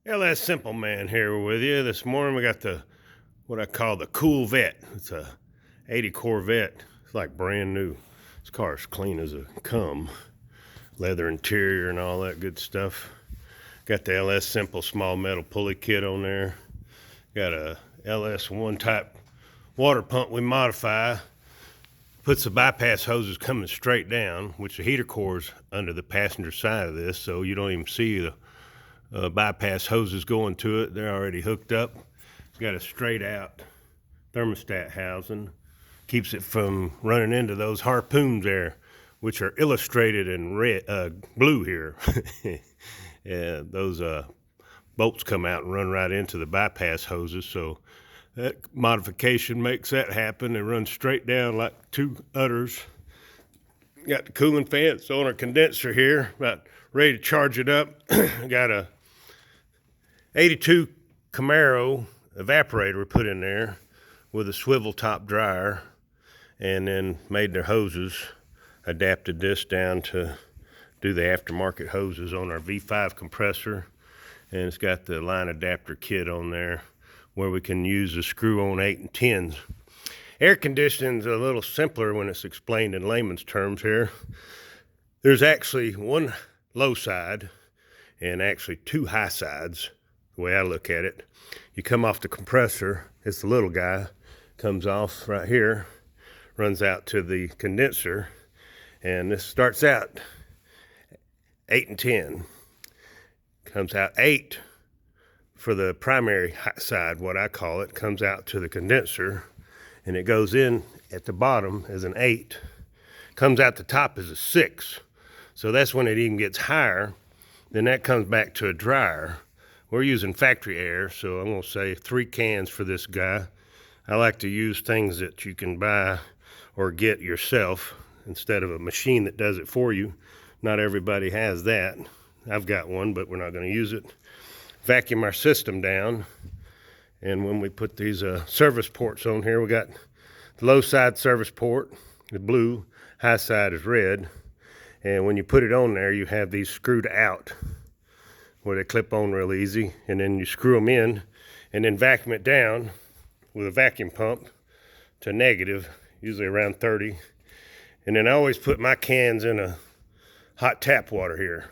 Lssimple Man here with you. This morning we got what I call the Coolvette. It's a 80 Corvette. It's like brand new. This car's clean as a cum. Leather interior and all that good stuff. Got the Lssimple small metal pulley kit on there. Got a LS1 type water pump we modify. Puts the bypass hoses coming straight down, which the heater core's under the passenger side of this, so you don't even see the bypass hoses going to it. They're already hooked up. It's got a straight out thermostat housing. Keeps it from running into those harpoons there, which are illustrated in red, blue here. Yeah, those bolts come out and run right into the bypass hoses, so that modification makes that happen. They run straight down like two udders. Got the cooling fans on our condenser here, about ready to charge it up. Got a 82 Camaro evaporator we put in there with a swivel top dryer, and then made their hoses, adapted this down to do the aftermarket hoses on our V5 compressor, and it's got the line adapter kit on there where we can use the screw-on 8 and 10s. Air conditioning's a little simpler when it's explained in layman's terms here. There's actually one low side and actually two high sides, the way I look at it. You come off the compressor, it's the little guy, comes off right here, runs out to the condenser, and this starts out 8 and 10. Comes out 8 for the primary side, what I call it, comes out to the condenser, and it goes in at the bottom as an 8. Comes out the top as a 6. So that's when it even gets higher. Then that comes back to a dryer. We're using factory air, so I'm gonna say 3 cans for this guy. I like to use things that you can buy or get yourself instead of a machine that does it for you. Not everybody has that. I've got one, but we're not gonna use it. Vacuum our system down, and when we put these service ports on here, we got the low side service port, the blue, high side is red, and when you put it on there, you have these screwed out where they clip on real easy, and then you screw them in and then vacuum it down with a vacuum pump to negative, usually around 30. And then I always put my cans in a hot tap water here.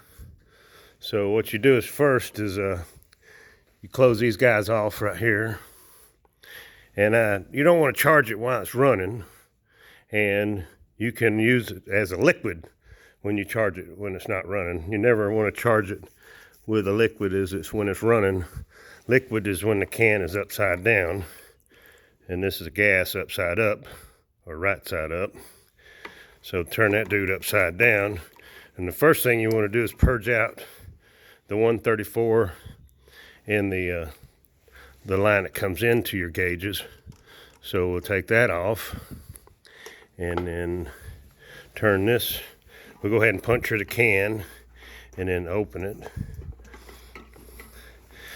So what you do is first is you close these guys off right here, and you don't want to charge it while it's running, and you can use it as a liquid when you charge it when it's not running. You never want to charge it with a liquid as it's when it's running. Liquid is when the can is upside down, and this is a gas upside up or right side up. So turn that dude upside down, and the first thing you want to do is purge out the 134 in the line that comes into your gauges. So we'll take that off and then turn this. We'll go ahead and puncture the can and then open it.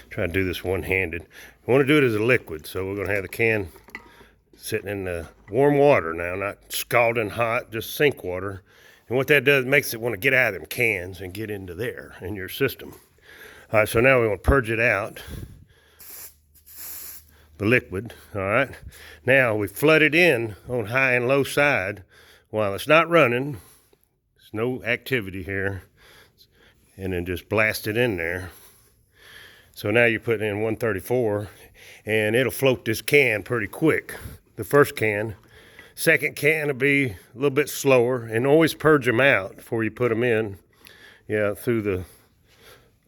Try to do this one-handed. I want to do it as a liquid, so we're going to have the can sitting in the warm water now, not scalding hot, just sink water. And what that does, makes it want to get out of them cans and get into there in your system. All right, so now we want to purge it out, the liquid. All right, now we flood it in on high and low side while it's not running. There's no activity here, and then just blast it in there. So now you're putting in 134, and it'll float this can pretty quick. The first can. Second can will be a little bit slower, and always purge them out before you put them in. Yeah, through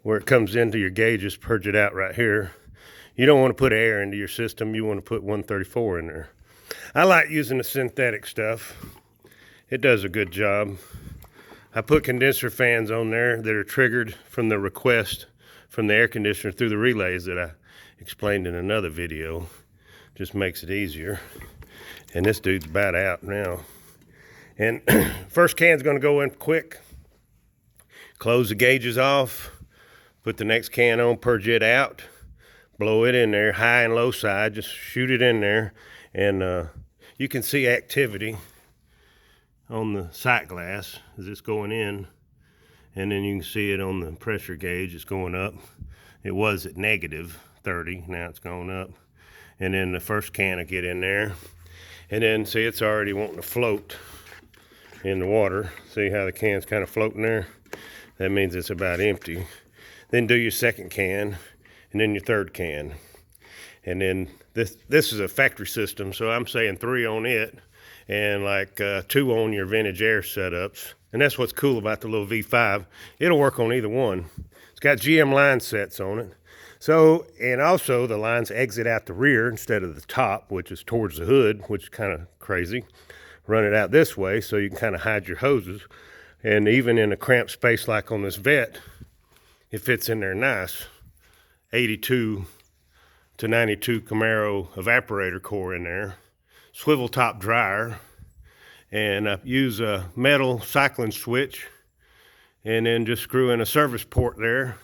where it comes into your gauges, purge it out right here. You don't want to put air into your system. You want to put 134 in there. I like using the synthetic stuff. It does a good job. I put condenser fans on there that are triggered from the request from the air conditioner through the relays that I explained in another video. Just makes it easier. And this dude's about out now. And first can's gonna go in quick. Close the gauges off. Put the next can on, purge it out. Blow it in there, high and low side. Just shoot it in there. And you can see activity on the sight glass as it's going in. And then you can see it on the pressure gauge, it's going up. It was at negative 30, now it's gone up. And then the first can will get in there. And then see, it's already wanting to float in the water. See how the can's kind of floating there? That means it's about empty. Then do your second can, and then your third can. And then this is a factory system, so I'm saying 3 on it, and like 2 on your vintage air setups. And that's what's cool about the little V5. It'll work on either one. It's got GM line sets on it. So, and also the lines exit out the rear instead of the top, which is towards the hood, which is kind of crazy. Run it out this way so you can kind of hide your hoses. And even in a cramped space like on this Vette, it fits in there nice. 82 to 92 Camaro evaporator core in there. Swivel top dryer. And I use a metal cycling switch. And then just screw in a service port there.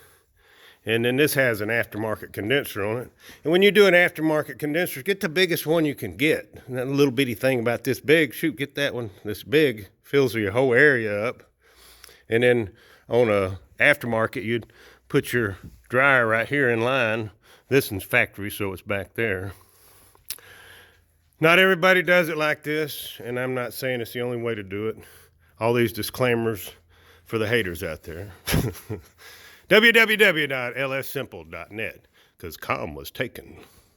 And then this has an aftermarket condenser on it. And when you do an aftermarket condenser, get the biggest one you can get. And that little bitty thing about this big, shoot, get that one this big, fills your whole area up. And then on a aftermarket, you'd put your dryer right here in line. This one's factory, so it's back there. Not everybody does it like this, and I'm not saying it's the only way to do it. All these disclaimers for the haters out there. www.lssimple.net, because com was taken.